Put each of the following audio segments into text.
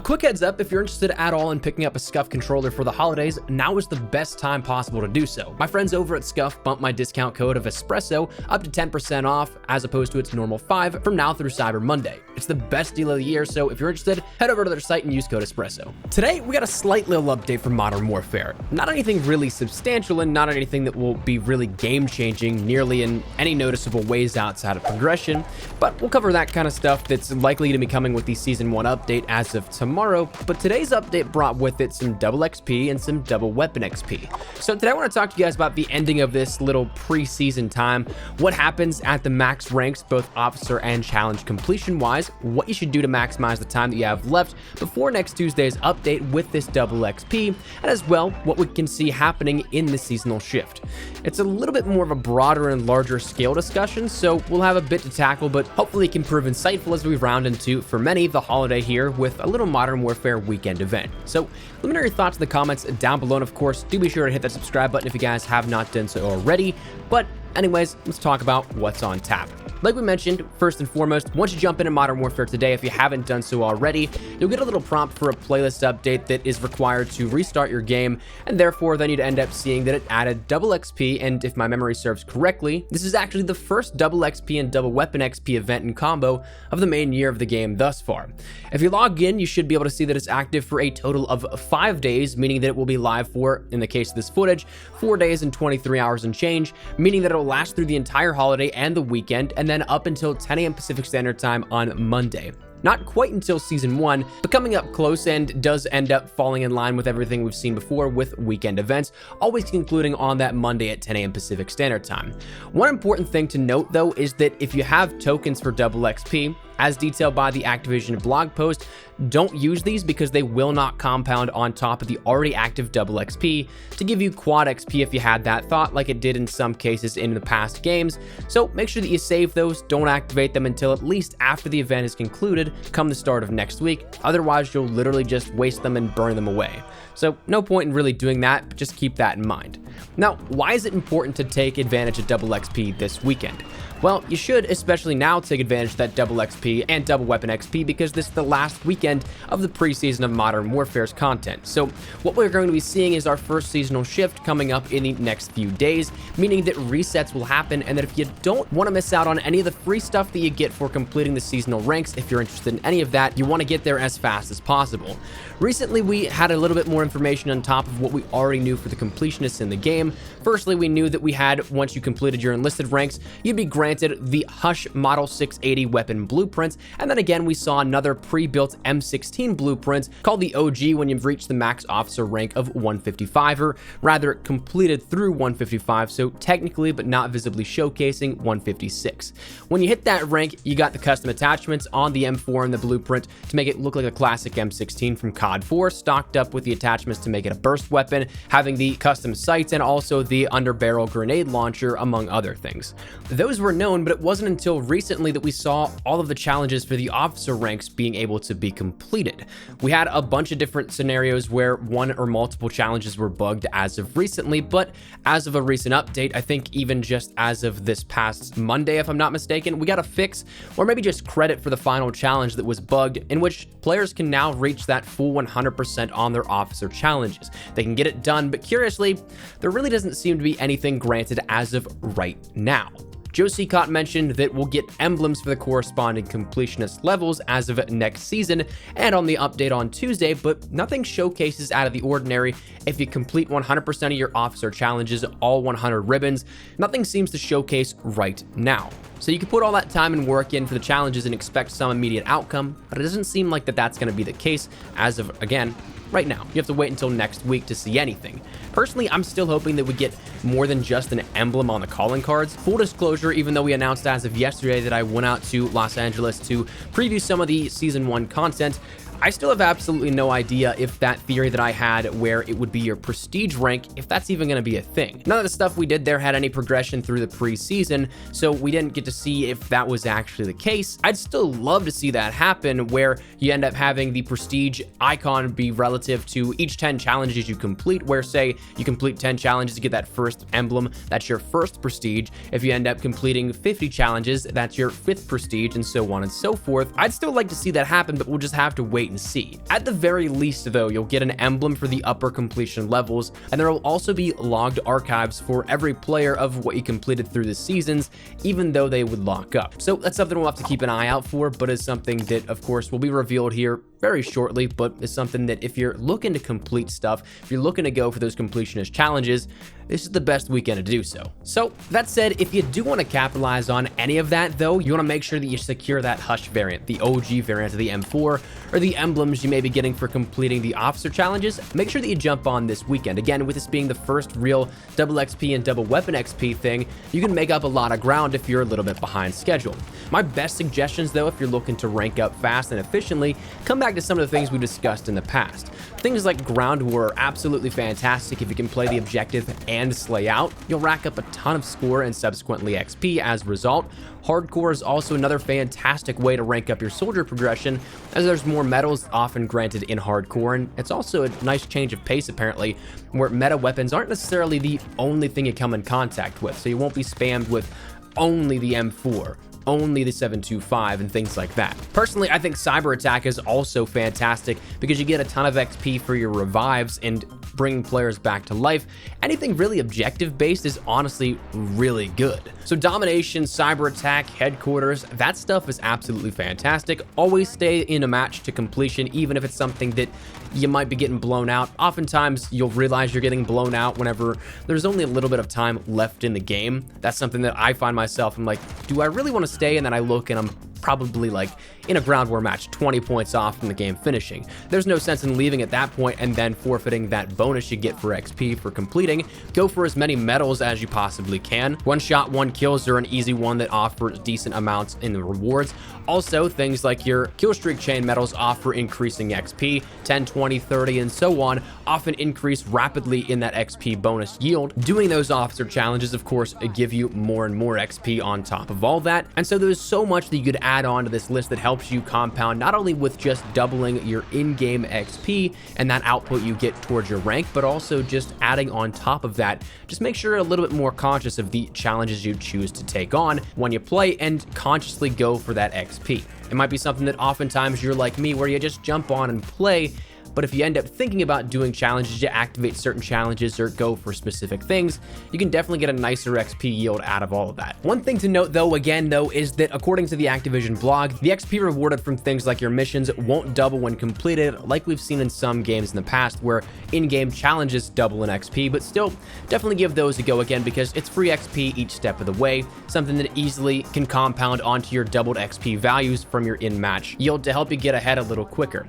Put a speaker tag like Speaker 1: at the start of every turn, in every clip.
Speaker 1: quick heads up, if you're interested at all in picking up a Scuf controller for the holidays, now is the best time possible to do so. My friends over at Scuf bumped my discount code of Espresso up to 10% off as opposed to its normal 5 from now through Cyber Monday. It's the best deal of the year, so if you're interested, head over to their site and use code Espresso. Today, we got a slight little update for Modern Warfare. Not anything really substantial and not anything that will be really game-changing nearly in any noticeable ways outside of progression, but we'll cover that kind of stuff that's likely to be coming with the Season 1 update as of tomorrow. But today's update brought with it some double XP and some double weapon XP. So today I want to talk to you guys about the ending of this little preseason time, what happens at the max ranks, both officer and challenge completion wise, what you should do to maximize the time that you have left before next Tuesday's update with this double XP, and as well what we can see happening in the seasonal shift. It's a little bit more of a broader and larger scale discussion, so we'll have a bit to tackle, but hopefully it can prove insightful as we round into, for many, the holiday here with a little Modern Warfare weekend event. So let me know your thoughts in the comments down below, and of course do be sure to hit that subscribe button if you guys have not done so already. But anyways, let's talk about what's on tap. Like we mentioned, first and foremost, once you jump into Modern Warfare today, if you haven't done so already, you'll get a little prompt for a playlist update that is required to restart your game, and therefore then you'd end up seeing that it added double XP, and if my memory serves correctly, this is actually the first double XP and double weapon XP event in combo of the main year of the game thus far. If you log in, you should be able to see that it's active for a total of 5 days, meaning that it will be live for, in the case of this footage, 4 days and 23 hours and change, meaning that it will last through the entire holiday and the weekend, and then up until 10 a.m. Pacific Standard Time on Monday. Not quite until Season 1, but coming up close and does end up falling in line with everything we've seen before with weekend events, always concluding on that Monday at 10 a.m. Pacific Standard Time. One important thing to note though is that if you have tokens for double XP, as detailed by the Activision blog post, don't use these because they will not compound on top of the already active double XP to give you quad XP if you had that thought, like it did in some cases in the past games. So make sure that you save those, don't activate them until at least after the event is concluded, come the start of next week. Otherwise, you'll literally just waste them and burn them away. So no point in really doing that, but just keep that in mind. Now, why is it important to take advantage of double XP this weekend? Well, you should, especially now, take advantage of that double XP and double weapon XP because this is the last weekend of the preseason of Modern Warfare's content. So what we're going to be seeing is our first seasonal shift coming up in the next few days, meaning that resets will happen, and that if you don't want to miss out on any of the free stuff that you get for completing the seasonal ranks, if you're interested in any of that, you want to get there as fast as possible. Recently, we had a little bit more information on top of what we already knew for the completionists in the game. Firstly, we knew that we had, once you completed your enlisted ranks, you'd be granted the Hush Model 680 weapon blueprint, and then again we saw another pre-built M16 blueprint called the OG when you've reached the max officer rank of 155, or rather completed through 155, so technically but not visibly showcasing 156. When you hit that rank, you got the custom attachments on the M4 and the blueprint to make it look like a classic M16 from COD 4, stocked up with the attachments to make it a burst weapon, having the custom sights and also the underbarrel grenade launcher, among other things. Those were known, but it wasn't until recently that we saw all of the challenges for the officer ranks being able to be completed. We had a bunch of different scenarios where one or multiple challenges were bugged as of recently, but as of a recent update, I think even just as of this past Monday, if I'm not mistaken, we got a fix, or maybe just credit for the final challenge that was bugged, in which players can now reach that full 100% on their officer challenges. They can get it done, but curiously, there really doesn't seem to be anything granted as of right now. Joe Seacott mentioned that we'll get emblems for the corresponding completionist levels as of next season and on the update on Tuesday, but nothing showcases out of the ordinary. If you complete 100% of your officer challenges, all 100 ribbons, nothing seems to showcase right now. So you can put all that time and work in for the challenges and expect some immediate outcome, but it doesn't seem like that's going to be the case as of, again, right now. You have to wait until next week to see anything. Personally, I'm still hoping that we get more than just an emblem on the calling cards. Full disclosure, even though we announced as of yesterday that I went out to Los Angeles to preview some of the Season 1 content, I still have absolutely no idea if that theory that I had where it would be your prestige rank, if that's even going to be a thing. None of the stuff we did there had any progression through the preseason, so we didn't get to see if that was actually the case. I'd still love to see that happen, where you end up having the prestige icon be relative to each 10 challenges you complete, where say you complete 10 challenges, you get that first emblem, that's your first prestige. If you end up completing 50 challenges, that's your 5th prestige, and so on and so forth. I'd still like to see that happen, but we'll just have to wait wait and see. At the very least though, you'll get an emblem for the upper completion levels, and there will also be logged archives for every player of what you completed through the seasons, even though they would lock up. So that's something we'll have to keep an eye out for, but is something that of course will be revealed here very shortly, but is something that if you're looking to complete stuff, if you're looking to go for those completionist challenges, this is the best weekend to do so. So that said, if you do want to capitalize on any of that though, you want to make sure that you secure that Hush variant, the OG variant of the M4, or the emblems you may be getting for completing the officer challenges. Make sure that you jump on this weekend. Again, with this being the first real double XP and double weapon XP thing, you can make up a lot of ground if you're a little bit behind schedule. My best suggestions though, if you're looking to rank up fast and efficiently, come back to some of the things we discussed in the past. Things like ground war are absolutely fantastic if you can play the objective and slay out. You'll rack up a ton of score and subsequently XP as a result. Hardcore is also another fantastic way to rank up your soldier progression, as there's more medals often granted in hardcore, and it's also a nice change of pace apparently, where meta weapons aren't necessarily the only thing you come in contact with, so you won't be spammed with only the M4, only the 725 and things like that. Personally, I think cyber attack is also fantastic because you get a ton of XP for your revives and bringing players back to life. Anything really objective based is honestly really good. So domination, cyber attack, headquarters, that stuff is absolutely fantastic. Always stay in a match to completion, even if it's something that you might be getting blown out. Oftentimes you'll realize you're getting blown out whenever there's only a little bit of time left in the game. That's something that I find myself, I'm like, do I really want to stay? And then I look and I'm probably like in a ground war match 20 points off from the game finishing. There's no sense in leaving at that point and then forfeiting that bonus you get for XP for completing. Go for as many medals as you possibly can. One shot, one kills are an easy one that offers decent amounts in the rewards. Also, things like your kill streak chain medals offer increasing XP, 10, 20, 30, and so on, often increase rapidly in that XP bonus yield. Doing those officer challenges, of course, give you more and more XP on top of all that. And so there's so much that you could add on to this list that helps you compound not only with just doubling your in-game XP and that output you get towards your rank, but also just adding on top of that. Just make sure you're a little bit more conscious of the challenges you choose to take on when you play and consciously go for that XP. It might be something that oftentimes you're like me where you just jump on and play, but if you end up thinking about doing challenges, you activate certain challenges or go for specific things, you can definitely get a nicer XP yield out of all of that. One thing to note though, is that according to the Activision blog, the XP rewarded from things like your missions won't double when completed, like we've seen in some games in the past where in-game challenges double in XP, but still definitely give those a go again because it's free XP each step of the way, something that easily can compound onto your doubled XP values from your in-match yield to help you get ahead a little quicker.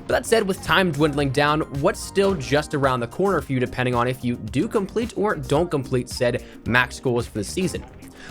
Speaker 1: But that said, with time dwindling down, what's still just around the corner for you depending on if you do complete or don't complete said max goals for the season?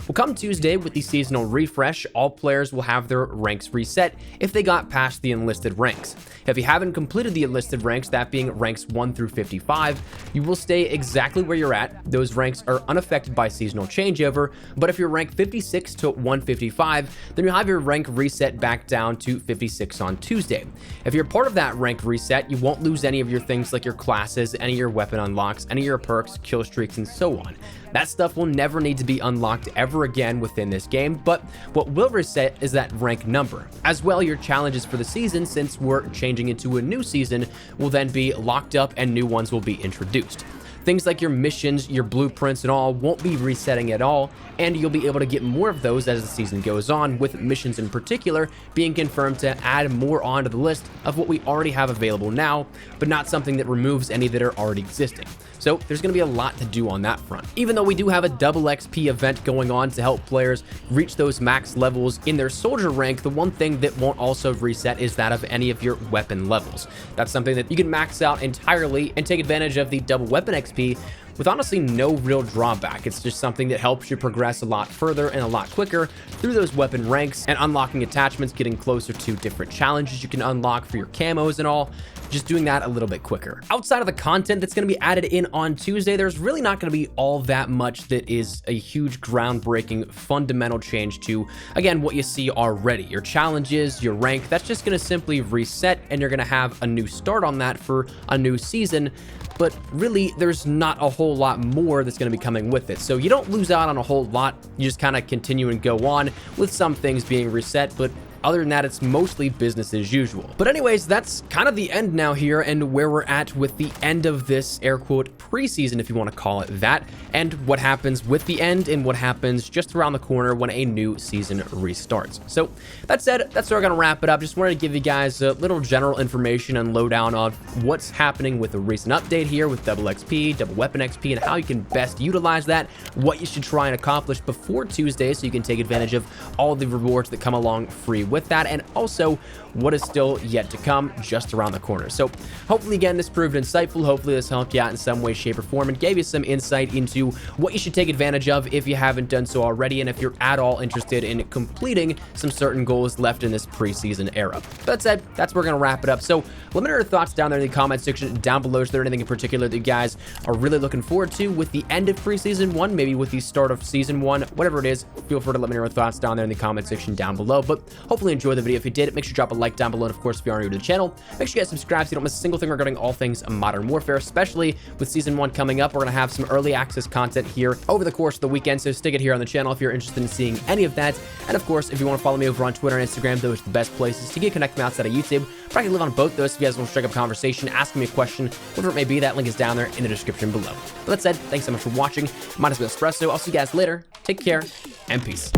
Speaker 1: Well, come Tuesday with the seasonal refresh, all players will have their ranks reset if they got past the enlisted ranks. If you haven't completed the enlisted ranks, that being ranks 1 through 55, you will stay exactly where you're at. Those ranks are unaffected by seasonal changeover, but if you're ranked 56 to 155, then you'll have your rank reset back down to 56 on Tuesday. If you're part of that rank reset, you won't lose any of your things like your classes, any of your weapon unlocks, any of your perks, kill streaks, and so on. That stuff will never need to be unlocked ever again within this game, but what will reset is that rank number. As well, your challenges for the season, since we're changing into a new season, will then be locked up and new ones will be introduced. Things like your missions, your blueprints, and all won't be resetting at all, and you'll be able to get more of those as the season goes on, with missions in particular being confirmed to add more onto the list of what we already have available now, but not something that removes any that are already existing. So there's going to be a lot to do on that front. Even though we do have a double XP event going on to help players reach those max levels in their soldier rank, the one thing that won't also reset is that of any of your weapon levels. That's something that you can max out entirely and take advantage of the double weapon XP with honestly no real drawback. It's just something that helps you progress a lot further and a lot quicker through those weapon ranks and unlocking attachments, getting closer to different challenges you can unlock for your camos and all, just doing that a little bit quicker. Outside of the content that's going to be added in on Tuesday, there's really not going to be all that much that is a huge groundbreaking fundamental change to, again, what you see already. Your challenges, your rank, that's just going to simply reset and you're going to have a new start on that for a new season. But really, there's not a whole lot more that's going to be coming with it. So you don't lose out on a whole lot. You just kind of continue and go on with some things being reset, but other than that, it's mostly business as usual. But anyways, that's kind of the end now here, and where we're at with the end of this air quote preseason, if you want to call it that, and what happens with the end and what happens just around the corner when a new season restarts. So that said, that's where we're going to wrap it up. Just wanted to give you guys a little general information and lowdown on what's happening with the recent update here with double XP, double weapon XP, and how you can best utilize that, what you should try and accomplish before Tuesday so you can take advantage of all the rewards that come along free with that, and also what is still yet to come just around the corner. So hopefully, again, this proved insightful. Hopefully this helped you out in some way, shape, or form and gave you some insight into what you should take advantage of if you haven't done so already, and if you're at all interested in completing some certain goals left in this preseason era. That said, that's where we're going to wrap it up. So let me know your thoughts down there in the comment section down below. Is there anything in particular that you guys are really looking forward to with the end of preseason 1, maybe with the start of season 1, whatever it is? Feel free to let me know your thoughts down there in the comment section down below. But hopefully enjoy the video. If you did, make sure to drop a like down below, and of course, if you are new to the channel, make sure you guys subscribe so you don't miss a single thing regarding all things Modern Warfare, especially with season 1 coming up. We're going to have some early access content here over the course of the weekend, so stick it here on the channel if you're interested in seeing any of that. And of course, if you want to follow me over on Twitter and Instagram, those are the best places to get connected outside of YouTube. But I can live on both those if you guys want to strike up a conversation, ask me a question, whatever it may be. That link is down there in the description below. But that said, thanks so much for watching. Mine has been Espresso. I'll see you guys later. Take care and peace.